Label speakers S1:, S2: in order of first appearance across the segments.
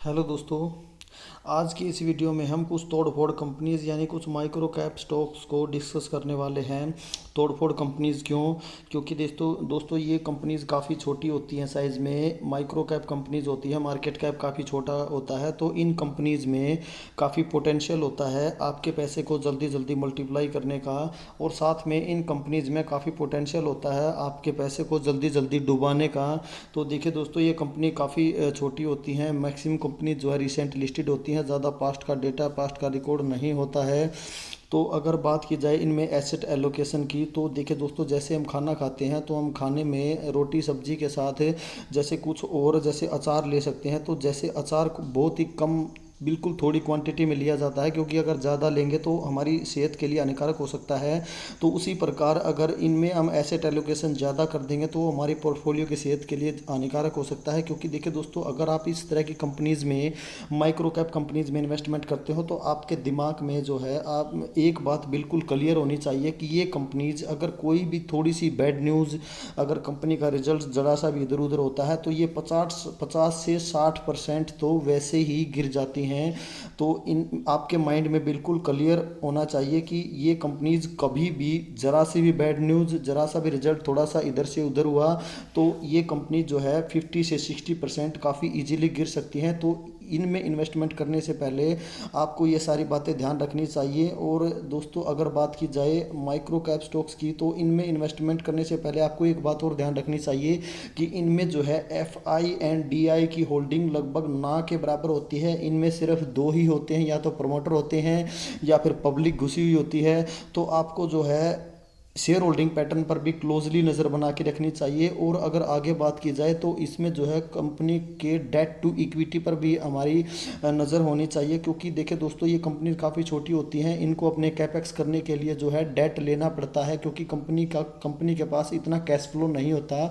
S1: Hello दोस्तों। आज की इस वीडियो में हम कुछ तोड़ फोड़ कंपनीज़ यानी कुछ माइक्रो कैप स्टॉक्स को डिस्कस करने वाले हैं। तोड़ फोड़ कंपनीज़ क्यों? क्योंकि दोस्तों ये कंपनीज़ काफ़ी छोटी होती हैं साइज़ में। माइक्रो कैप कंपनीज़ होती है, मार्केट कैप काफ़ी छोटा होता है। तो इन कंपनीज़ में काफ़ी पोटेंशियल होता है आपके पैसे को जल्दी जल्दी मल्टीप्लाई करने का। और साथ में इन कंपनीज़ में काफ़ी पोटेंशियल होता है आपके पैसे को जल्दी जल्दी डुबाने का। तो देखिए दोस्तों, ये कंपनी काफ़ी छोटी होती हैं। मैक्सिमम कंपनी जो है रिसेंट लिस्टेड होती हैं, ज़्यादा पास्ट का डेटा, पास्ट का रिकॉर्ड नहीं होता है। तो अगर बात की जाए इनमें एसेट एलोकेशन की, तो देखिए दोस्तों, जैसे हम खाना खाते हैं तो हम खाने में रोटी सब्जी के साथ जैसे कुछ और जैसे अचार ले सकते हैं। तो जैसे अचार को बहुत ही कम, बिल्कुल थोड़ी क्वांटिटी में लिया जाता है, क्योंकि अगर ज़्यादा लेंगे तो हमारी सेहत के लिए हानिकारक हो सकता है। तो उसी प्रकार अगर इनमें हम एसेट एलोकेशन ज़्यादा कर देंगे तो हमारी पोर्टफोलियो की सेहत के लिए हानिकारक हो सकता है। क्योंकि देखिए दोस्तों, अगर आप इस तरह की कंपनीज़ में, माइक्रो कैप कंपनीज़ में इन्वेस्टमेंट करते हो तो आपके दिमाग में जो है, आप एक बात बिल्कुल क्लियर होनी चाहिए कि ये कंपनीज़, अगर कोई भी थोड़ी सी बैड न्यूज़, अगर कंपनी का रिजल्ट ज़रा सा भी इधर उधर होता है तो ये 50 से 60% तो वैसे ही गिर जाती हैं। तो इन आपके माइंड में बिल्कुल क्लियर होना चाहिए कि ये कंपनीज कभी भी, ज़रा सी भी बैड न्यूज़, ज़रा सा भी रिजल्ट थोड़ा सा इधर से उधर हुआ तो ये कंपनी जो है 50 से 60% काफ़ी इजीली गिर सकती हैं। तो इनमें इन्वेस्टमेंट करने से पहले आपको ये सारी बातें ध्यान रखनी चाहिए। और दोस्तों, अगर बात की जाए माइक्रो कैप स्टॉक्स की, तो इनमें इन्वेस्टमेंट करने से पहले आपको एक बात और ध्यान रखनी चाहिए कि इनमें जो है FI एंड DI की होल्डिंग लगभग ना के बराबर होती है। इनमें सिर्फ दो ही होते हैं, या तो प्रमोटर होते हैं या फिर पब्लिक घुसी हुई होती है। तो आपको जो है शेयर होल्डिंग पैटर्न पर भी क्लोजली नज़र बना के रखनी चाहिए। और अगर आगे बात की जाए तो इसमें जो है कंपनी के डेट टू इक्विटी पर भी हमारी नज़र होनी चाहिए। क्योंकि देखिए दोस्तों, ये कंपनी काफ़ी छोटी होती हैं, इनको अपने कैपेक्स करने के लिए जो है डेट लेना पड़ता है। क्योंकि कंपनी के पास इतना कैश फ्लो नहीं होता।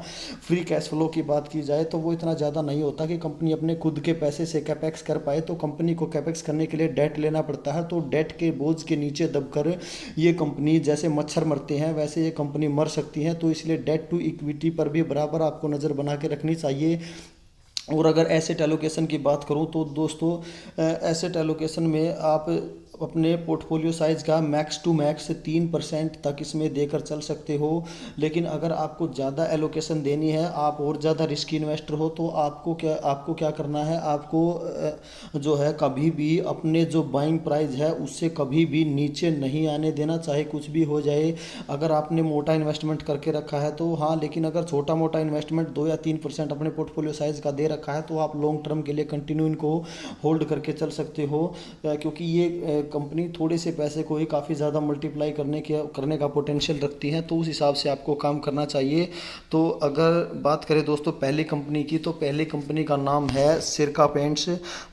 S1: फ्री कैश फ्लो की बात की जाए तो वो इतना ज़्यादा नहीं होता कि कंपनी अपने खुद के पैसे से कैपेक्स कर पाए। तो कंपनी को कैपेक्स करने के लिए डेट लेना पड़ता है। तो डेट के बोझ के नीचे दबकर ये कंपनी, जैसे मच्छर मरते हैं वैसे ये कंपनी मर सकती है। तो इसलिए डेट टू इक्विटी पर भी बराबर आपको नज़र बना के रखनी चाहिए। और अगर एसेट एलोकेशन की बात करूं तो दोस्तों, एसेट एलोकेशन में आप अपने पोर्टफोलियो साइज़ का मैक्स टू मैक्स 3% तक इसमें देकर चल सकते हो। लेकिन अगर आपको ज़्यादा एलोकेशन देनी है, आप और ज़्यादा रिस्की इन्वेस्टर हो, तो आपको क्या करना है, आपको जो है कभी भी अपने जो बाइंग प्राइस है उससे कभी भी नीचे नहीं आने देना, चाहे कुछ भी हो जाए। अगर आपने मोटा इन्वेस्टमेंट करके रखा है तो हाँ, लेकिन अगर छोटा मोटा इन्वेस्टमेंट 2 या 3% अपने पोर्टफोलियो साइज़ का दे रखा है तो आप लॉन्ग टर्म के लिए कंटिन्यू इनको होल्ड करके चल सकते हो। क्योंकि ये कंपनी थोड़े से पैसे को ही काफ़ी ज़्यादा मल्टीप्लाई करने का पोटेंशियल रखती है। तो उस हिसाब से आपको काम करना चाहिए। तो अगर बात करें दोस्तों पहली कंपनी की, तो पहली कंपनी का नाम है सिरका पेंट्स।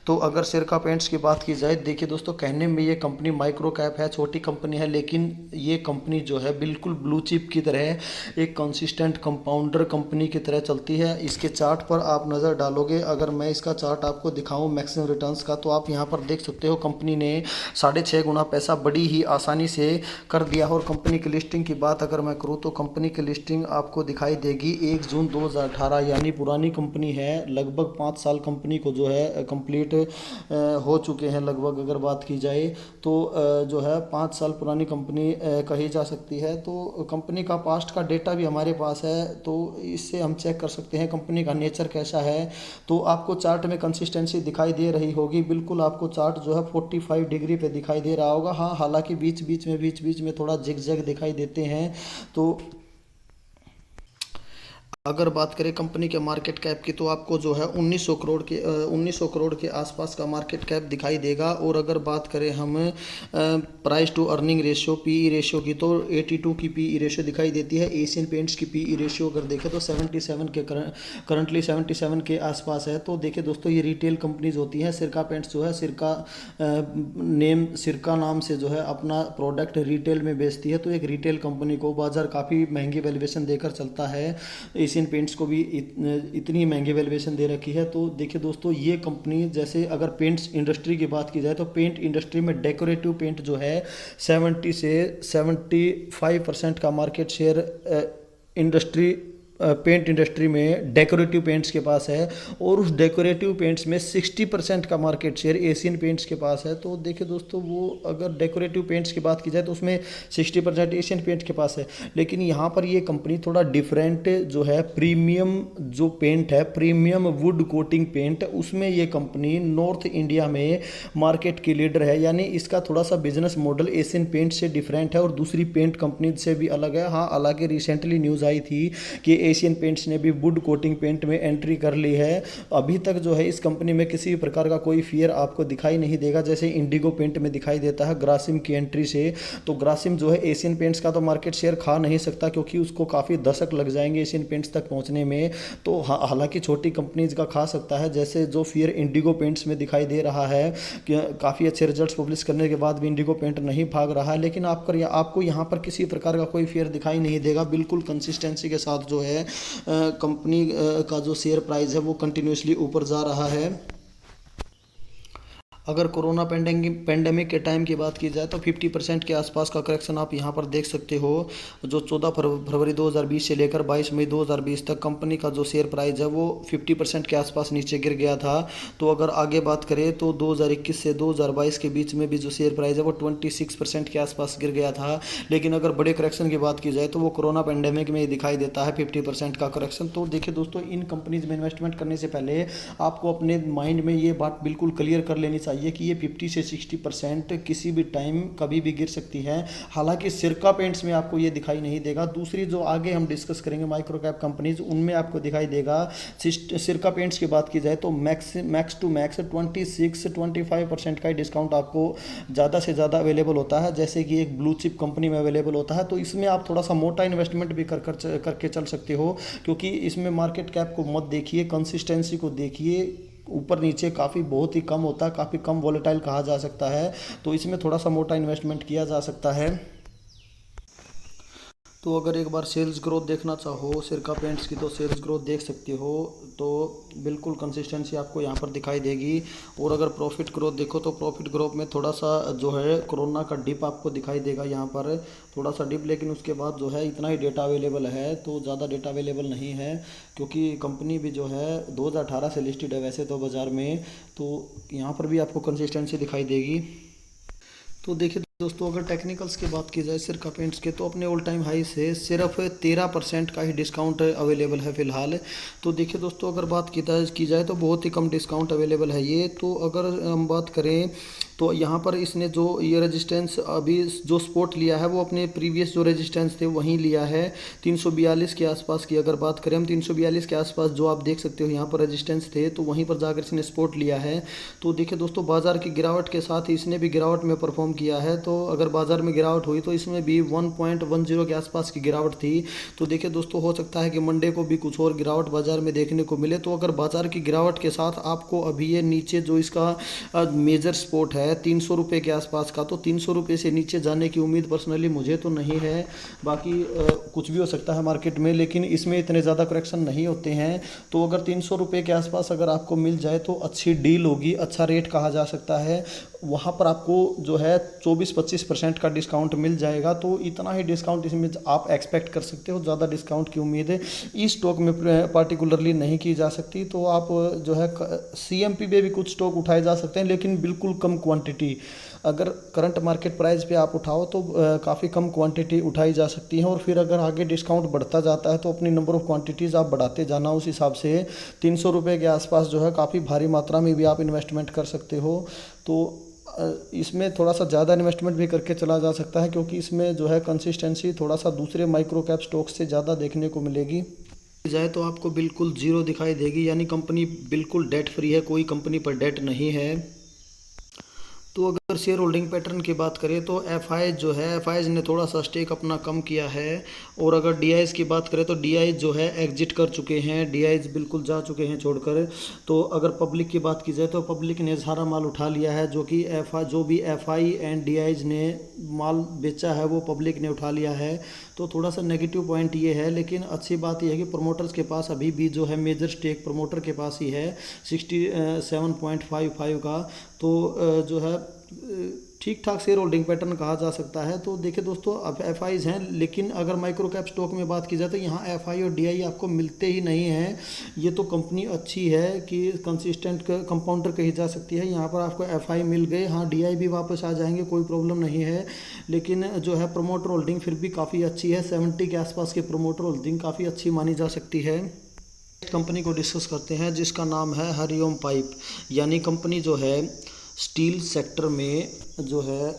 S1: तो अगर सिरका पेंट्स की बात की जाए, देखिए दोस्तों, कहने में ये कंपनी माइक्रो कैप है, छोटी कंपनी है, लेकिन ये कंपनी जो है बिल्कुल ब्लू चिप की तरह, एक कंसिस्टेंट कंपाउंडर कंपनी की तरह चलती है। इसके चार्ट पर आप नज़र डालोगे, अगर मैं इसका चार्ट आपको दिखाऊं मैक्सिमम रिटर्न्स का, तो आप यहाँ पर देख सकते हो कंपनी ने 6.5 गुना पैसा बड़ी ही आसानी से कर दिया। और कंपनी की लिस्टिंग की बात अगर मैं करूँ तो कंपनी की लिस्टिंग आपको दिखाई देगी 1 जून 2018, यानी पुरानी कंपनी है। लगभग 5 साल कंपनी को जो है कंप्लीट हो चुके हैं लगभग, अगर बात की जाए तो जो है 5 साल पुरानी कंपनी कही जा सकती है। तो कंपनी का पास्ट का डेटा भी हमारे पास है, तो इससे हम चेक कर सकते हैं कंपनी का नेचर कैसा है। तो आपको चार्ट में कंसिस्टेंसी दिखाई दे रही होगी, बिल्कुल आपको चार्ट जो है 45 डिग्री पे दिखाई दे रहा होगा। हाँ, हालांकि बीच बीच में थोड़ा जिग जैग दिखाई देते हैं। तो अगर बात करें कंपनी के मार्केट कैप की, तो आपको जो है 1900 करोड़ के आसपास का मार्केट कैप दिखाई देगा। और अगर बात करें हम price to earning ratio, PE ratio की, तो 82 की पीई रेशियो दिखाई देती है। एशियन पेंट्स की पीई रेशियो अगर देखें तो 77 के करंटली 77 के आसपास है। तो देखिए दोस्तों, ये रिटेल कंपनीज होती हैं। सिरका पेंट्स जो है, सिरका नाम से जो है अपना प्रोडक्ट रिटेल में बेचती है। तो एक रिटेल कंपनी को बाजार काफ़ी महंगी वैल्यूएशन देकर चलता है। एशियन पेंट्स को भी इतनी महंगी वैल्यूएशन दे रखी है। तो देखिए दोस्तों, ये कंपनी, जैसे अगर पेंट्स इंडस्ट्री की बात की जाए तो पेंट इंडस्ट्री में डेकोरेटिव पेंट जो है 70 से 75% का market share industry paint industry में डेकोरेटिव पेंट्स के पास है, और उस डेकोरेटिव पेंट्स में 60% का मार्केट शेयर एशियन पेंट्स के पास है। तो देखिए दोस्तों, वो अगर डेकोरेटिव पेंट्स की बात की जाए तो उसमें 60% एशियन पेंट्स के पास है। लेकिन यहाँ पर ये कंपनी थोड़ा डिफरेंट जो है, प्रीमियम जो पेंट है, प्रीमियम वुड कोटिंग पेंट, उसमें ये कंपनी नॉर्थ इंडिया में मार्केट की लीडर है। यानी इसका थोड़ा सा बिजनेस मॉडल एशियन पेंट से डिफरेंट है और दूसरी पेंट कंपनी से भी अलग है। हाँ, हालांकि रिसेंटली न्यूज़ आई थी कि एशियन पेंट्स ने भी वुड कोटिंग पेंट में एंट्री कर ली है। अभी तक जो है इस कंपनी में किसी भी प्रकार का कोई फियर आपको दिखाई नहीं देगा, जैसे इंडिगो पेंट में दिखाई देता है ग्रासिम की एंट्री से। तो ग्रासिम जो है एशियन पेंट्स का तो मार्केट शेयर खा नहीं सकता, क्योंकि उसको काफ़ी दशक लग जाएंगे एशियन पेंट्स तक पहुंचने में। तो हालांकि छोटी कंपनीज का खा सकता है, जैसे जो फियर इंडिगो पेंट्स में दिखाई दे रहा है कि काफ़ी अच्छे रिजल्ट्स पब्लिश करने के बाद भी इंडिगो पेंट नहीं भाग रहा है। लेकिन आपको यहाँ पर किसी प्रकार का कोई फियर दिखाई नहीं देगा। बिल्कुल कंसिस्टेंसी के साथ जो है कंपनी का जो शेयर प्राइस है वो कंटिन्यूसली ऊपर जा रहा है। अगर कोरोना पेंडेमिक के टाइम की बात की जाए तो 50% के आसपास का करेक्शन आप यहाँ पर देख सकते हो। जो 14 फरवरी 2020 से लेकर 22 मई 2020 तक कंपनी का जो शेयर प्राइस है वो 50% के आसपास नीचे गिर गया था। तो अगर आगे बात करें तो 2021 से 2022 के बीच में भी जो शेयर प्राइस है वो 26% के आसपास गिर गया था। लेकिन अगर बड़े करेक्शन की बात की जाए तो वो कोरोना पेंडेमिक में ही दिखाई देता है 50% का करेक्शन। तो देखिए दोस्तों, इन कंपनीज में इन्वेस्टमेंट करने से पहले आपको अपने माइंड में ये बात बिल्कुल क्लियर कर लेनी चाहिए कि ये 50 से 60% किसी भी टाइम कभी भी गिर सकती है। हालांकि सिरका पेंट्स में आपको ये दिखाई नहीं देगा। दूसरी जो आगे हम डिस्कस करेंगे माइक्रो कैप कंपनीज, उनमें आपको दिखाई देगा। सिरका पेंट्स की बात की जाए तो मैक्स टू मैक्स 26-25% का ही डिस्काउंट आपको ज़्यादा से ज़्यादा अवेलेबल होता है, जैसे कि एक ब्लू चिप कंपनी में अवेलेबल होता है। तो इसमें आप थोड़ा सा मोटा इन्वेस्टमेंट भी करके चल सकते हो, क्योंकि इसमें मार्केट कैप को मत देखिए, कंसिस्टेंसी को देखिए। ऊपर नीचे काफ़ी बहुत ही कम होता है, काफ़ी कम वॉलेटाइल कहा जा सकता है। तो इसमें थोड़ा सा मोटा इन्वेस्टमेंट किया जा सकता है। तो अगर एक बार सेल्स ग्रोथ देखना चाहो सिरका पेंट्स की, तो सेल्स ग्रोथ देख सकते हो। तो बिल्कुल कंसिस्टेंसी आपको यहाँ पर दिखाई देगी। और अगर प्रॉफिट ग्रोथ देखो तो प्रॉफिट ग्रोथ में थोड़ा सा जो है कोरोना का डिप आपको दिखाई देगा, यहाँ पर थोड़ा सा डिप। लेकिन उसके बाद जो है इतना ही डेटा अवेलेबल है, तो ज़्यादा डेटा अवेलेबल नहीं है, क्योंकि कंपनी भी जो है 2018 से लिस्टेड है वैसे तो बाज़ार में। तो यहाँ पर भी आपको कंसिस्टेंसी दिखाई देगी। तो देखिए दोस्तों, अगर टेक्निकल्स की बात की जाए सिरका पेंट्स के, तो अपने ऑल टाइम हाई से सिर्फ 13% का ही डिस्काउंट अवेलेबल है फ़िलहाल। तो देखिए दोस्तों, अगर बात की जाए तो बहुत ही कम डिस्काउंट अवेलेबल है ये। तो अगर हम बात करें तो यहाँ पर इसने जो ये रेजिस्टेंस अभी जो सपोर्ट लिया है वो अपने प्रीवियस जो रेजिस्टेंस थे वहीं लिया है 342 के आसपास की। अगर बात करें हम 342 के आसपास जो आप देख सकते हो यहाँ पर रेजिस्टेंस थे, तो वहीं पर जाकर इसने सपोर्ट लिया है। तो देखिए दोस्तों, बाज़ार की गिरावट के साथ इसने भी गिरावट में परफॉर्म किया है। तो अगर बाज़ार में गिरावट हुई तो इसमें भी 1.10 के आसपास की गिरावट थी। तो देखिए दोस्तों, हो सकता है कि मंडे को भी कुछ और गिरावट बाज़ार में देखने को मिले। तो अगर बाज़ार की गिरावट के साथ आपको अभी ये नीचे जो इसका मेजर सपोर्ट है 300 रुपये के आसपास का, तो 300 रुपये से नीचे जाने की उम्मीद पर्सनली मुझे तो नहीं है। बाकी कुछ भी हो सकता है मार्केट में, लेकिन इसमें इतने ज़्यादा करेक्शन नहीं होते हैं। तो अगर 300 रुपये के आसपास अगर आपको मिल जाए तो अच्छी डील होगी, अच्छा रेट कहा जा सकता है। वहाँ पर आपको जो है 24-25% का डिस्काउंट मिल जाएगा। तो इतना ही डिस्काउंट इसमें आप एक्सपेक्ट कर सकते हो, ज़्यादा डिस्काउंट की उम्मीद है इस स्टॉक में पार्टिकुलरली नहीं की जा सकती। तो आप जो है CMP में भी कुछ स्टॉक उठाए जा सकते हैं, लेकिन बिल्कुल कम क्वांटिटी। अगर करंट मार्केट प्राइस पे आप उठाओ तो काफ़ी कम क्वांटिटी उठाई जा सकती है। और फिर अगर आगे डिस्काउंट बढ़ता जाता है तो अपनी नंबर ऑफ़ क्वांटिटीज़ आप बढ़ाते जाना। उस हिसाब से 300 रुपये के आसपास जो है काफ़ी भारी मात्रा में भी आप इन्वेस्टमेंट कर सकते हो। तो इसमें थोड़ा सा ज़्यादा इन्वेस्टमेंट भी करके चला जा सकता है, क्योंकि इसमें जो है कंसिस्टेंसी थोड़ा सा दूसरे माइक्रो कैप स्टॉक्स से ज़्यादा देखने को मिलेगी। जाए तो आपको बिल्कुल ज़ीरो दिखाई देगी, यानी कंपनी बिल्कुल डेट फ्री है, कोई कंपनी पर डेट नहीं है। तो अगर शेयर होल्डिंग पैटर्न की बात करें तो एफआईज जो है, एफआईज ने थोड़ा सा स्टेक अपना कम किया है। और अगर डीआईज की बात करें तो डीआईज जो है एग्जिट कर चुके हैं, डीआईज बिल्कुल जा चुके हैं छोड़कर। तो अगर पब्लिक की बात की जाए तो पब्लिक ने सारा माल उठा लिया है, जो भी एफआई एंड डीआईज ने माल बेचा है वो पब्लिक ने उठा लिया है। तो थोड़ा सा नेगेटिव पॉइंट ये है, लेकिन अच्छी बात यह है कि प्रमोटर्स के पास अभी भी जो है मेजर स्टेक प्रमोटर के पास ही है 67.55 का। तो जो है ठीक ठाक शेयर होल्डिंग पैटर्न कहा जा सकता है। तो देखिए दोस्तों, अब एफ आईज हैं, लेकिन अगर माइक्रो कैप स्टॉक में बात की जाए तो यहाँ एफ आई और डी आई आपको मिलते ही नहीं हैं। ये तो कंपनी अच्छी है कि कंसिस्टेंट कंपाउंडर कही जा सकती है। यहाँ पर आपको एफ आई मिल गए, हाँ डी आई भी वापस आ जाएंगे, कोई प्रॉब्लम नहीं है। लेकिन जो है प्रोमोटर होल्डिंग फिर भी काफ़ी अच्छी है, 70 के आसपास की प्रोमोटर होल्डिंग काफ़ी अच्छी मानी जा सकती है। कंपनी को डिस्कस करते हैं जिसका नाम है हरिओम पाइप। यानी कंपनी जो है स्टील सेक्टर में जो है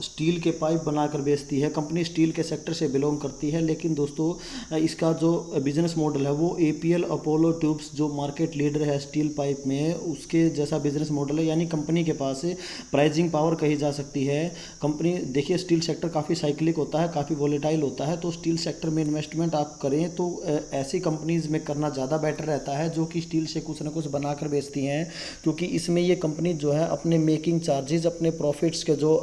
S1: स्टील के पाइप बनाकर बेचती है। कंपनी स्टील के सेक्टर से बिलोंग करती है, लेकिन दोस्तों इसका जो बिजनेस मॉडल है वो एपीएल अपोलो ट्यूब्स जो मार्केट लीडर है स्टील पाइप में, उसके जैसा बिजनेस मॉडल है। यानी कंपनी के पास प्राइजिंग पावर कही जा सकती है। कंपनी देखिए, स्टील सेक्टर काफ़ी साइक्लिक होता है, काफ़ी वॉलेटाइल होता है, तो स्टील सेक्टर में इन्वेस्टमेंट आप करें तो ऐसी कंपनीज में करना ज़्यादा बेटर रहता है जो कि स्टील से कुछ ना कुछ बनाकर बेचती हैं, क्योंकि इसमें ये कंपनी जो है अपने मेकिंग चार्जेस, अपने प्रॉफिट्स के जो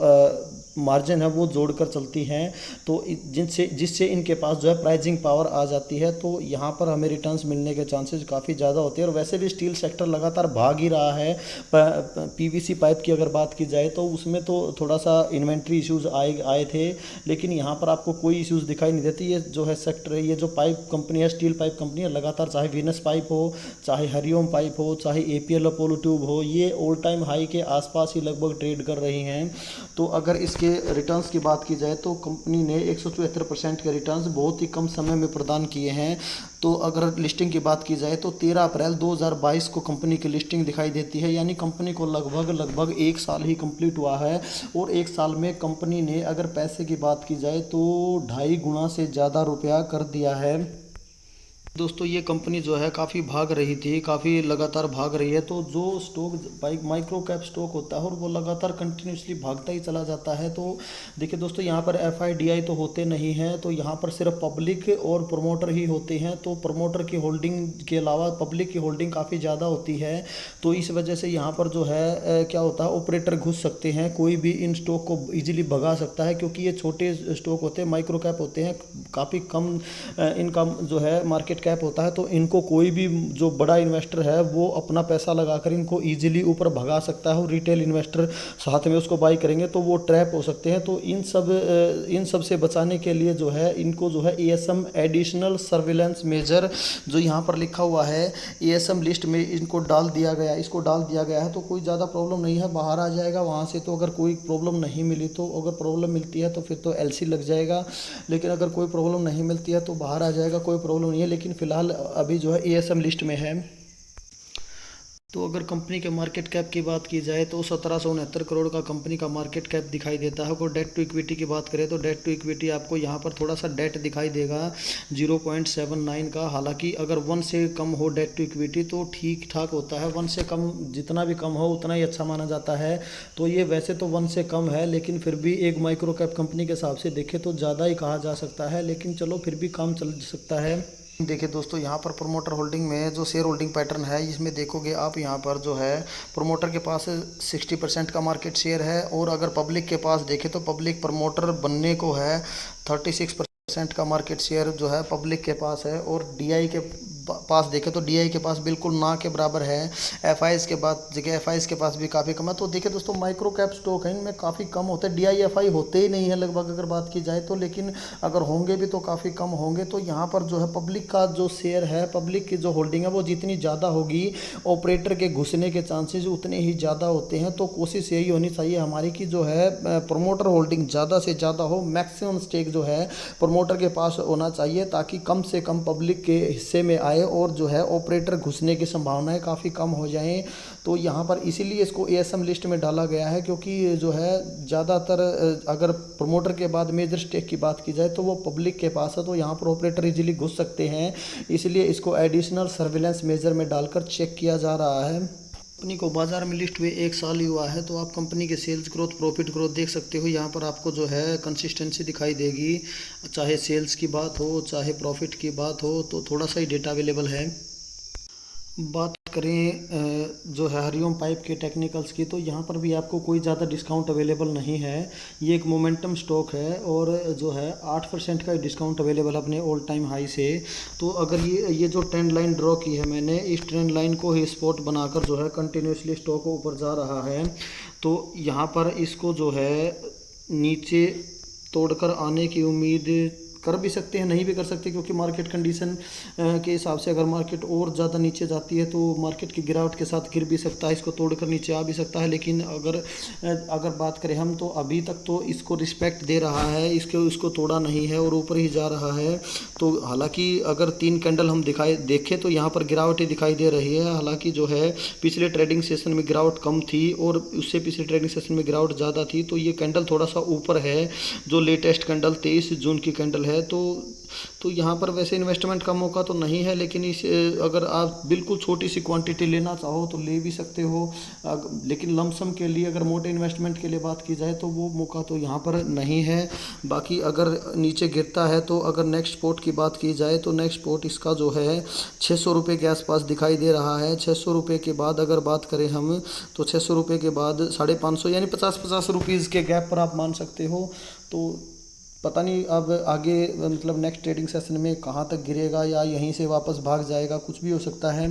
S1: मार्जिन है वो जोड़कर चलती हैं, तो जिससे इनके पास जो है प्राइजिंग पावर आ जाती है। तो यहाँ पर हमें रिटर्न्स मिलने के चांसेस काफ़ी ज़्यादा होते हैं। और वैसे भी स्टील सेक्टर लगातार भाग ही रहा है। पीवीसी पाइप की अगर बात की जाए तो उसमें तो थोड़ा सा इन्वेंट्री इश्यूज आए थे, लेकिन यहाँ पर आपको कोई इश्यूज दिखाई नहीं देती। ये जो है सेक्टर, ये जो पाइप कंपनी है, स्टील पाइप कंपनी है, लगातार चाहे वीनस पाइप हो, चाहे हरिओम पाइप हो, चाहे एपीएल अपोलो ट्यूब हो, ये ऑल टाइम हाई के आसपास ही लगभग ट्रेड कर रही हैं। तो अगर इसके रिटर्न्स की बात की जाए तो कंपनी ने 174% के रिटर्न्स बहुत ही कम समय में प्रदान किए हैं। तो अगर लिस्टिंग की बात की जाए तो 13 अप्रैल 2022 को कंपनी की लिस्टिंग दिखाई देती है। यानी कंपनी को लगभग एक साल ही कंप्लीट हुआ है, और एक साल में कंपनी ने अगर पैसे की बात की जाए तो 2.5 गुना से ज़्यादा रुपया कर दिया है। दोस्तों ये कंपनी जो है काफ़ी भाग रही थी, काफ़ी लगातार भाग रही है। तो जो स्टॉक माइक्रो कैप स्टॉक होता है और वो लगातार कंटिन्यूसली भागता ही चला जाता है। तो देखिए दोस्तों, यहाँ पर एफ आई डी आई तो होते नहीं हैं, तो यहाँ पर सिर्फ पब्लिक और प्रमोटर ही होते हैं। तो प्रमोटर की होल्डिंग के अलावा पब्लिक की होल्डिंग काफ़ी ज़्यादा होती है। तो इस वजह से यहाँ पर जो है क्या होता है, ऑपरेटर घुस सकते हैं, कोई भी इन स्टॉक को ईजिली भगा सकता है, क्योंकि ये छोटे स्टॉक होते हैं, माइक्रो कैप होते हैं, काफ़ी कम इनका जो है मार्केट कैप होता है। तो इनको कोई भी जो बड़ा इन्वेस्टर है वो अपना पैसा लगाकर इनको इजीली ऊपर भगा सकता है, और रिटेल इन्वेस्टर साथ में उसको बाई करेंगे तो वो ट्रैप हो सकते हैं। तो इन सब से बचाने के लिए जो है इनको जो है एएसएम एडिशनल सर्विलेंस मेजर जो यहाँ पर लिखा हुआ है एएसएम लिस्ट में इनको डाल दिया गया है। तो कोई ज़्यादा प्रॉब्लम नहीं है, बाहर आ जाएगा वहाँ से। तो अगर कोई प्रॉब्लम नहीं मिली, तो अगर प्रॉब्लम मिलती है तो फिर तो एलसी लग जाएगा, लेकिन अगर कोई प्रॉब्लम नहीं मिलती है तो बाहर आ जाएगा, कोई प्रॉब्लम नहीं है। लेकिन फिलहाल अभी जो है एएसएम लिस्ट में है। तो अगर कंपनी के मार्केट कैप की बात की जाए तो 1769 करोड़ का कंपनी का मार्केट कैप दिखाई देता है। अगर डेट टू इक्विटी की बात करें तो डेट टू इक्विटी आपको यहाँ पर थोड़ा सा डेट दिखाई देगा 0.79 का। हालांकि अगर 1 से कम हो डेट टू इक्विटी तो ठीक ठाक होता है। 1 से कम, जितना भी कम हो उतना ही अच्छा माना जाता है। तो ये वैसे तो 1 से कम है, लेकिन फिर भी एक माइक्रो कैप कंपनी के हिसाब से देखें तो ज़्यादा ही कहा जा सकता है, लेकिन चलो फिर भी काम चल सकता है। देखिए दोस्तों, यहाँ पर प्रोमोटर होल्डिंग में जो शेयर होल्डिंग पैटर्न है, इसमें देखोगे आप यहाँ पर जो है प्रोमोटर के पास 60% का मार्केट शेयर है, और अगर पब्लिक के पास देखें तो पब्लिक प्रमोटर बनने को है 36% का मार्केट शेयर जो है पब्लिक के पास है। और डीआई के पास देखें तो डीआई के पास बिल्कुल ना के बराबर है। एफआईएस के बाद जगह एफआईएस के पास भी काफ़ी कम है। तो देखिए दोस्तों, माइक्रो कैप स्टॉक है, इनमें काफ़ी कम होते हैं, डीआई एफआई होते ही नहीं है लगभग अगर बात की जाए तो। लेकिन अगर होंगे भी तो काफ़ी कम होंगे। तो यहाँ पर जो है पब्लिक का जो शेयर है, पब्लिक की जो होल्डिंग है वो जितनी ज़्यादा होगी, ऑपरेटर के घुसने के चांसेस उतने ही ज़्यादा होते हैं। तो कोशिश यही होनी चाहिए हमारी कि जो है प्रमोटर होल्डिंग ज़्यादा से ज़्यादा हो, मैक्सिमम स्टेक जो है प्रमोटर के पास होना चाहिए, ताकि कम से कम पब्लिक के हिस्से में आए और जो है ऑपरेटर घुसने की संभावनाएं काफ़ी कम हो जाएं। तो यहाँ पर इसीलिए इसको एएसएम लिस्ट में डाला गया है, क्योंकि जो है ज़्यादातर अगर प्रमोटर के बाद मेजर स्टेक की बात की जाए तो वो पब्लिक के पास है। तो यहाँ पर ऑपरेटर इजीली घुस सकते हैं, इसलिए इसको एडिशनल सर्विलेंस मेजर में डालकर चेक किया जा रहा है। कंपनी को बाजार में लिस्ट हुए 1 साल ही हुआ है, तो आप कंपनी के सेल्स ग्रोथ, प्रॉफिट ग्रोथ देख सकते हो। यहाँ पर आपको जो है कंसिस्टेंसी दिखाई देगी, चाहे सेल्स की बात हो चाहे प्रॉफिट की बात हो, तो थोड़ा सा ही डेटा अवेलेबल है। बात करें जो है हरिओम पाइप के टेक्निकल्स की, तो यहाँ पर भी आपको कोई ज़्यादा डिस्काउंट अवेलेबल नहीं है। ये एक मोमेंटम स्टॉक है, और जो है 8% का डिस्काउंट अवेलेबल अपने ऑल टाइम हाई से। तो अगर ये जो ट्रेंड लाइन ड्रॉ की है मैंने, इस ट्रेंड लाइन को ही स्पॉट बनाकर जो है कंटिन्यूसली स्टॉक ऊपर जा रहा है। तो यहाँ पर इसको जो है नीचे तोड़कर आने की उम्मीद कर भी सकते हैं, नहीं भी कर सकते, क्योंकि मार्केट कंडीशन के हिसाब से अगर मार्केट और ज़्यादा नीचे जाती है तो मार्केट की गिरावट के साथ गिर भी सकता है, इसको तोड़कर नीचे आ भी सकता है। लेकिन अगर बात करें हम, तो अभी तक तो इसको रिस्पेक्ट दे रहा है, इसको तोड़ा नहीं है और ऊपर ही जा रहा है। तो हालांकि अगर 3 कैंडल हम देखें तो यहाँ पर गिरावट ही दिखाई दे रही है। हालांकि जो है पिछले ट्रेडिंग सेशन में गिरावट कम थी और उससे पिछले ट्रेडिंग सेशन में गिरावट ज़्यादा थी, तो ये कैंडल थोड़ा सा ऊपर है। जो लेटेस्ट कैंडल 23 जून की कैंडल है, तो यहाँ पर वैसे इन्वेस्टमेंट का मौका तो नहीं है, लेकिन अगर आप बिल्कुल छोटी सी क्वांटिटी लेना चाहो तो ले भी सकते हो। लेकिन लमसम के लिए, अगर मोटे इन्वेस्टमेंट के लिए बात की जाए तो वो मौका तो यहाँ पर नहीं है। बाकी अगर नीचे गिरता है तो अगर नेक्स्ट स्पॉट की बात की जाए तो नेक्स्ट स्पॉट इसका जो है 600 रुपये के आसपास दिखाई दे रहा है। 600 रुपये के बाद अगर बात करें हम, तो 600 रुपये के बाद 550 यानी 50-50 रुपीज़ के गैप पर आप मान सकते हो। तो पता नहीं अब आगे मतलब नेक्स्ट ट्रेडिंग सेशन में कहाँ तक गिरेगा या यहीं से वापस भाग जाएगा, कुछ भी हो सकता है।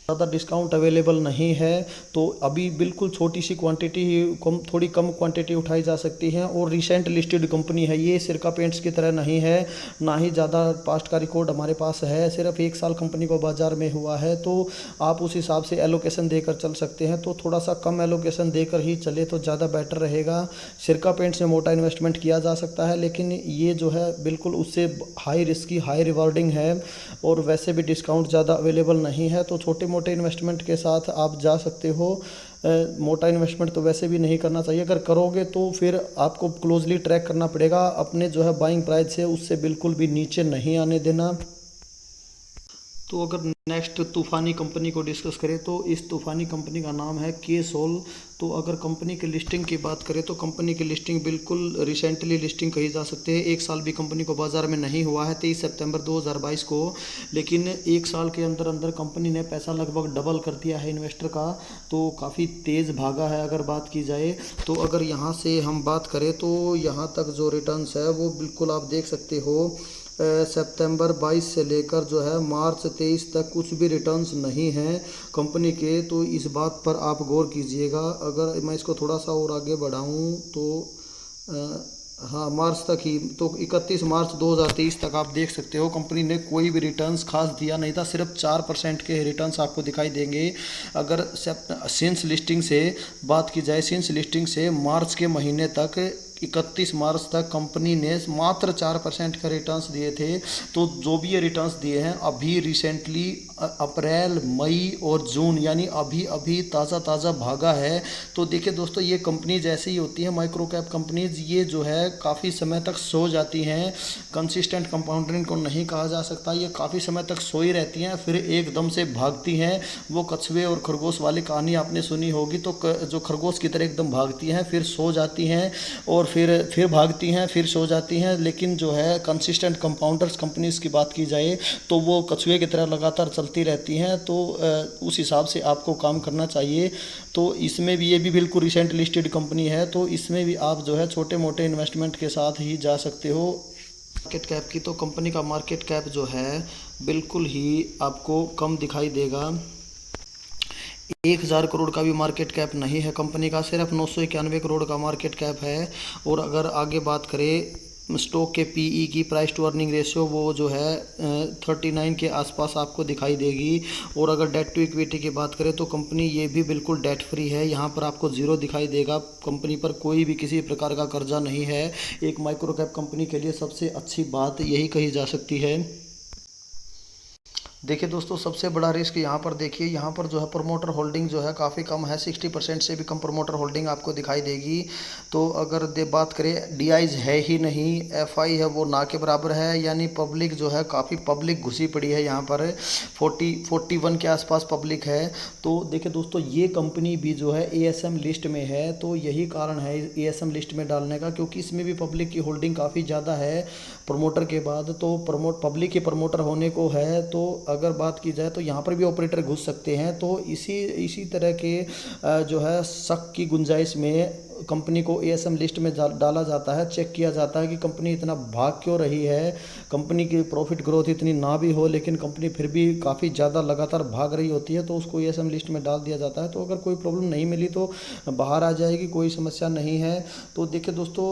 S1: ज़्यादा डिस्काउंट अवेलेबल नहीं है, तो अभी बिल्कुल छोटी सी क्वांटिटी ही, थोड़ी कम क्वांटिटी उठाई जा सकती है। और रिसेंट लिस्टेड कंपनी है ये, सिरका पेंट्स की तरह नहीं है, ना ही ज़्यादा पास्ट का रिकॉर्ड हमारे पास है। सिर्फ 1 साल कंपनी को बाज़ार में हुआ है, तो आप उस हिसाब से एलोकेशन देकर चल सकते हैं। तो थोड़ा सा कम एलोकेशन देकर ही चले तो ज़्यादा बेटर रहेगा। सिरका पेंट्स में मोटा इन्वेस्टमेंट किया जा सकता है, लेकिन ये जो है बिल्कुल उससे हाई रिस्की हाई रिवार्डिंग है और वैसे भी डिस्काउंट ज़्यादा अवेलेबल नहीं है। तो छोटे मोटे इन्वेस्टमेंट के साथ आप जा सकते हो। मोटा इन्वेस्टमेंट तो वैसे भी नहीं करना चाहिए, अगर करोगे तो फिर आपको क्लोजली ट्रैक करना पड़ेगा, अपने जो है बाइंग प्राइस से उससे बिल्कुल भी नीचे नहीं आने देना। तो अगर नेक्स्ट तूफ़ानी कंपनी को डिस्कस करें तो इस तूफ़ानी कंपनी का नाम है केसोल। तो अगर कंपनी की लिस्टिंग की बात करें तो कंपनी की लिस्टिंग बिल्कुल रिसेंटली लिस्टिंग कही जा सकती है। 1 साल भी कंपनी को बाज़ार में नहीं हुआ है, 23 सितंबर 2022 को। लेकिन 1 साल के अंदर अंदर कंपनी ने पैसा लगभग डबल कर दिया है इन्वेस्टर का, तो काफ़ी तेज़ भागा है अगर बात की जाए। तो अगर यहाँ से हम बात करें तो यहाँ तक जो रिटर्न्स है वो बिल्कुल आप देख सकते हो। सितंबर 22 से लेकर जो है मार्च 23 तक कुछ भी रिटर्न्स नहीं हैं कंपनी के, तो इस बात पर आप गौर कीजिएगा। अगर मैं इसको थोड़ा सा और आगे बढ़ाऊँ तो हाँ, मार्च तक ही, तो 31 मार्च 2023 तक आप देख सकते हो कंपनी ने कोई भी रिटर्न्स खास दिया नहीं था, सिर्फ 4% के रिटर्न्स आपको दिखाई देंगे। अगर सिंस लिस्टिंग से बात की जाए, सिंस लिस्टिंग से मार्च के महीने तक 31 मार्च तक कंपनी ने मात्र 4% का रिटर्न्स दिए थे। तो जो भी ये रिटर्न्स दिए हैं अभी रिसेंटली अप्रैल मई और जून, यानी अभी अभी ताज़ा भागा है। तो देखिए दोस्तों, ये कंपनी जैसी ही होती है माइक्रो कैप कंपनीज, ये जो है काफ़ी समय तक सो जाती हैं। कंसिस्टेंट कंपाउंडरिंग को नहीं कहा जा सकता, ये काफ़ी समय तक सोई रहती हैं फिर एकदम से भागती हैं। वो कछुए और खरगोश वाली कहानी आपने सुनी होगी, तो जो खरगोश की तरह एकदम भागती हैं, फिर सो जाती हैं और फिर भागती हैं, फिर सो जाती हैं। लेकिन जो है कंसिस्टेंट कंपाउंडर्स कंपनीज की बात की जाए तो वो कछुए की तरह लगातार चलती रहती हैं। तो उस हिसाब से आपको काम करना चाहिए। तो इसमें भी, ये भी बिल्कुल रिसेंट लिस्टेड कंपनी है, तो इसमें भी आप जो है छोटे मोटे इन्वेस्टमेंट के साथ ही जा सकते हो। मार्केट कैप की, तो कंपनी का मार्केट कैप जो है बिल्कुल ही आपको कम दिखाई देगा। 1000 करोड़ का भी मार्केट कैप नहीं है कंपनी का, सिर्फ 991 करोड़ का मार्केट कैप है। और अगर आगे बात करें स्टॉक के पीई की, प्राइस टू अर्निंग रेशियो, वो जो है 39 के आसपास आपको दिखाई देगी। और अगर डेट टू इक्विटी की बात करें तो कंपनी ये भी बिल्कुल डेट फ्री है, यहाँ पर आपको ज़ीरो दिखाई देगा। कंपनी पर कोई भी किसी प्रकार का कर्जा नहीं है। एक माइक्रो कैप कंपनी के लिए सबसे अच्छी बात यही कही जा सकती है। देखिए दोस्तों, सबसे बड़ा रिस्क यहाँ पर देखिए, यहाँ पर जो है प्रमोटर होल्डिंग जो है काफ़ी कम है, 60% से भी कम प्रमोटर होल्डिंग आपको दिखाई देगी। तो अगर बात करें, डीआईज है ही नहीं, एफआई है वो ना के बराबर है, यानी पब्लिक जो है काफ़ी पब्लिक घुसी पड़ी है यहाँ पर, 41 के आसपास पब्लिक है। तो देखिए दोस्तों, ये कंपनी भी जो है एएसएम लिस्ट में है, तो यही कारण है एएसएम लिस्ट में डालने का, क्योंकि इसमें भी पब्लिक की होल्डिंग काफ़ी ज़्यादा है प्रमोटर के बाद। तो पब्लिक के प्रमोटर होने को है, तो अगर बात की जाए तो यहाँ पर भी ऑपरेटर घुस सकते हैं। तो इसी इसी तरह के जो है शक की गुंजाइश में कंपनी को एएसएम लिस्ट में डाला जाता है, चेक किया जाता है कि कंपनी इतना भाग क्यों रही है, कंपनी की प्रॉफिट ग्रोथ इतनी ना भी हो लेकिन कंपनी फिर भी काफ़ी ज़्यादा लगातार भाग रही होती है, तो उसको एएसएम लिस्ट में डाल दिया जाता है। तो अगर कोई प्रॉब्लम नहीं मिली तो बाहर आ जाएगी, कोई समस्या नहीं है। तो देखिए दोस्तों,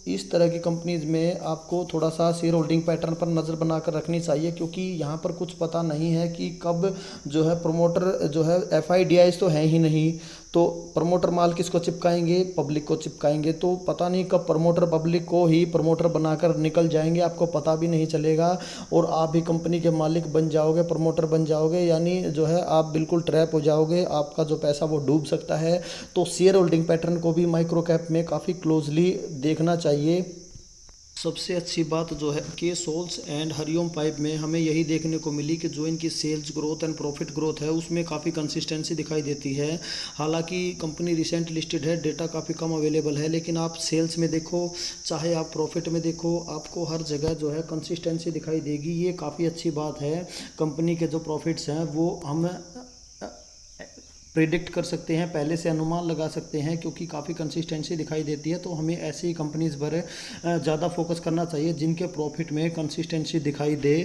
S1: इस तरह की कंपनीज में आपको थोड़ा सा शेयर होल्डिंग पैटर्न पर नज़र बनाकर रखनी चाहिए, क्योंकि यहाँ पर कुछ पता नहीं है कि कब जो है प्रमोटर जो है एफआईडीआईज तो हैं ही नहीं, तो प्रमोटर माल किसको चिपकाएंगे, पब्लिक को चिपकाएंगे। तो पता नहीं कब प्रमोटर पब्लिक को ही प्रमोटर बनाकर निकल जाएंगे, आपको पता भी नहीं चलेगा और आप भी कंपनी के मालिक बन जाओगे, प्रमोटर बन जाओगे, यानी जो है आप बिल्कुल ट्रैप हो जाओगे, आपका जो पैसा वो डूब सकता है। तो शेयर होल्डिंग पैटर्न को भी माइक्रो कैप में काफ़ी क्लोजली देखना चाहिए। सबसे अच्छी बात जो है के सोल्स एंड हरिओम पाइप में हमें यही देखने को मिली कि जो इनकी sales growth and profit growth है उसमें काफ़ी कंसिस्टेंसी दिखाई देती है। हालांकि कंपनी रिसेंट लिस्टेड है, डेटा काफ़ी कम अवेलेबल है, लेकिन आप सेल्स में देखो चाहे आप प्रॉफिट में देखो, आपको हर जगह जो है कंसिस्टेंसी दिखाई देगी। ये काफ़ी अच्छी बात है। कंपनी के जो प्रॉफिट्स हैं वो हम प्रिडिक्ट कर सकते हैं, पहले से अनुमान लगा सकते हैं, क्योंकि काफ़ी कंसिस्टेंसी दिखाई देती है। तो हमें ऐसी कंपनीज़ पर ज़्यादा फोकस करना चाहिए जिनके प्रॉफिट में कंसिस्टेंसी दिखाई दे।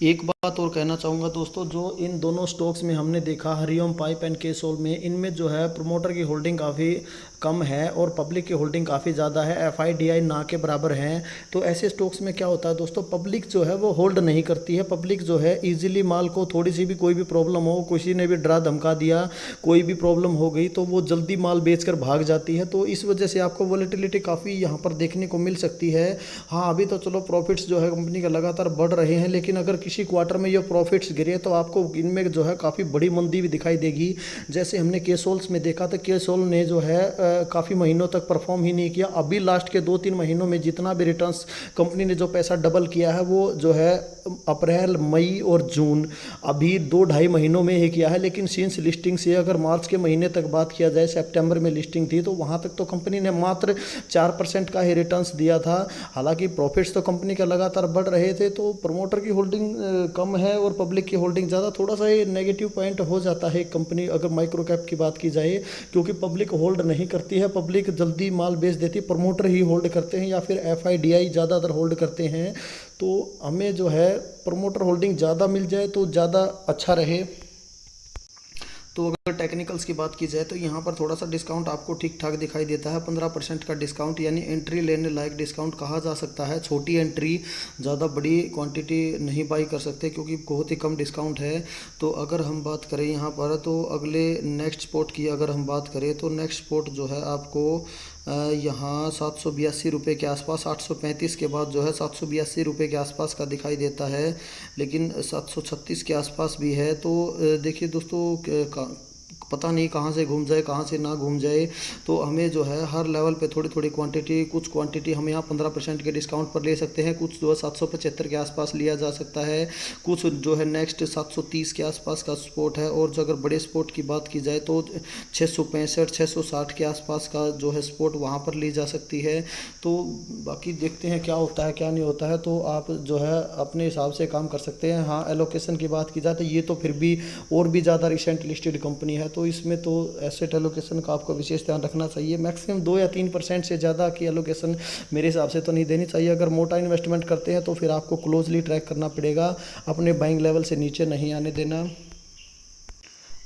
S1: एक बात और कहना चाहूँगा दोस्तों, जो इन दोनों स्टॉक्स में हमने देखा हरिओम पाइप एंड केसोल में, इनमें जो है प्रमोटर की होल्डिंग काफ़ी कम है और पब्लिक की होल्डिंग काफ़ी ज़्यादा है, एफआईडीआई ना के बराबर हैं। तो ऐसे स्टॉक्स में क्या होता है दोस्तों, पब्लिक जो है वो होल्ड नहीं करती है। पब्लिक जो है इजीली माल को, थोड़ी सी भी कोई भी प्रॉब्लम हो, किसी ने भी डरा धमका दिया, कोई भी प्रॉब्लम हो गई तो वो जल्दी माल बेचकर भाग जाती है। तो इस वजह से आपको वॉलेटिलिटी काफ़ी यहाँ पर देखने को मिल सकती है। हाँ, अभी तो चलो प्रॉफिट्स जो है कंपनी का लगातार बढ़ रहे हैं, लेकिन अगर किसी क्वार्टर में ये प्रॉफिट्स गिरे तो आपको इनमें जो है काफ़ी बड़ी मंदी भी दिखाई देगी। जैसे हमने केसोल्स में देखा था, केसोल ने जो है काफ़ी महीनों तक परफॉर्म ही नहीं किया। अभी लास्ट के 2-3 महीनों में जितना भी रिटर्न्स कंपनी ने जो पैसा डबल किया है वो जो है अप्रैल, मई और जून, अभी 2-2.5 महीनों में ही किया है। लेकिन सिंस लिस्टिंग से अगर मार्च के महीने तक बात किया जाए, सितंबर में लिस्टिंग थी, तो वहाँ तक तो कंपनी ने मात्र 4% का ही रिटर्न्स दिया था। हालांकि प्रॉफिट्स तो कंपनी का लगातार बढ़ रहे थे। तो प्रमोटर की होल्डिंग कम है और पब्लिक की होल्डिंग ज़्यादा, थोड़ा सा ये नेगेटिव पॉइंट हो जाता है कंपनी अगर माइक्रो कैप की बात की जाए, क्योंकि पब्लिक होल्ड नहीं करती है, पब्लिक जल्दी माल बेच देती है, प्रमोटर ही होल्ड करते हैं या फिर एफआईडीआई ज़्यादातर होल्ड करते हैं। तो हमें जो है प्रमोटर होल्डिंग ज़्यादा मिल जाए तो ज़्यादा अच्छा रहे। तो अगर टेक्निकल्स की बात की जाए तो यहाँ पर थोड़ा सा डिस्काउंट आपको ठीक ठाक दिखाई देता है, 15% का डिस्काउंट, यानी एंट्री लेने लायक डिस्काउंट कहा जा सकता है। छोटी एंट्री, ज़्यादा बड़ी क्वांटिटी नहीं बाई कर सकते क्योंकि बहुत ही कम डिस्काउंट है। तो अगर हम बात करें यहाँ पर, तो अगले नेक्स्ट स्पॉट की अगर हम बात करें तो नेक्स्ट स्पॉट जो है आपको यहाँ 782 रुपये के आसपास, 835 के बाद जो है 782 रुपये के आसपास का दिखाई देता है, लेकिन 736 के आसपास भी है। तो देखिए दोस्तों, पता नहीं कहाँ से घूम जाए, कहाँ से ना घूम जाए। तो हमें जो है हर लेवल पे थोड़ी थोड़ी क्वांटिटी, कुछ क्वांटिटी हम यहाँ 15% के डिस्काउंट पर ले सकते हैं, कुछ जो है 775 के आसपास लिया जा सकता है, कुछ जो है नेक्स्ट 730 के आसपास का स्पोर्ट है। और जो अगर बड़े स्पोर्ट की बात की जाए तो 665 660 के आसपास का जो है स्पोर्ट वहाँ पर ली जा सकती है। तो बाकी देखते हैं क्या होता है क्या नहीं होता है, तो आप जो है अपने हिसाब से काम कर सकते हैं। हाँ, एलोकेशन की बात की जाए तो ये तो फिर भी और भी ज़्यादा रिसेंट लिस्टेड कंपनी है, तो इसमें तो एसेट एलोकेशन का आपको विशेष ध्यान रखना चाहिए। मैक्सिमम 2 या 3% से ज़्यादा की एलोकेशन मेरे हिसाब से तो नहीं देनी चाहिए। अगर मोटा इन्वेस्टमेंट करते हैं तो फिर आपको क्लोजली ट्रैक करना पड़ेगा, अपने बाइंग लेवल से नीचे नहीं आने देना।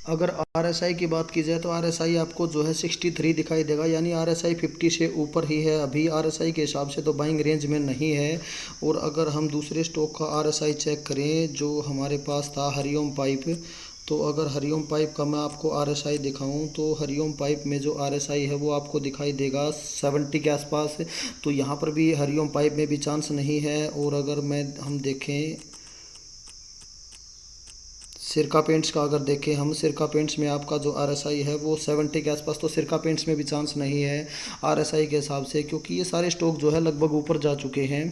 S1: अगर आरएसआई की बात की जाए तो आरएसआई आपको जो है 63 दिखाई देगा, यानी आरएसआई 50 से ऊपर ही है अभी, आरएसआई के हिसाब से तो बाइंग रेंज में नहीं है। और अगर हम दूसरे स्टॉक का आरएसआई चेक करें जो हमारे पास था हरिओम पाइप, तो अगर हरिओम पाइप का मैं आपको आरएसआई दिखाऊं तो हरिओम पाइप में जो आरएसआई है वो आपको दिखाई देगा 70 के आसपास। तो यहाँ पर भी हरिओम पाइप में भी चांस नहीं है। और अगर हम देखें सिरका पेंट्स का, अगर देखें हम सिरका पेंट्स में आपका जो आरएसआई है वो 70 के आसपास, तो सिरका पेंट्स में भी चांस नहीं है आरएसआई के हिसाब से, क्योंकि ये सारे स्टॉक जो है लगभग ऊपर जा चुके हैं।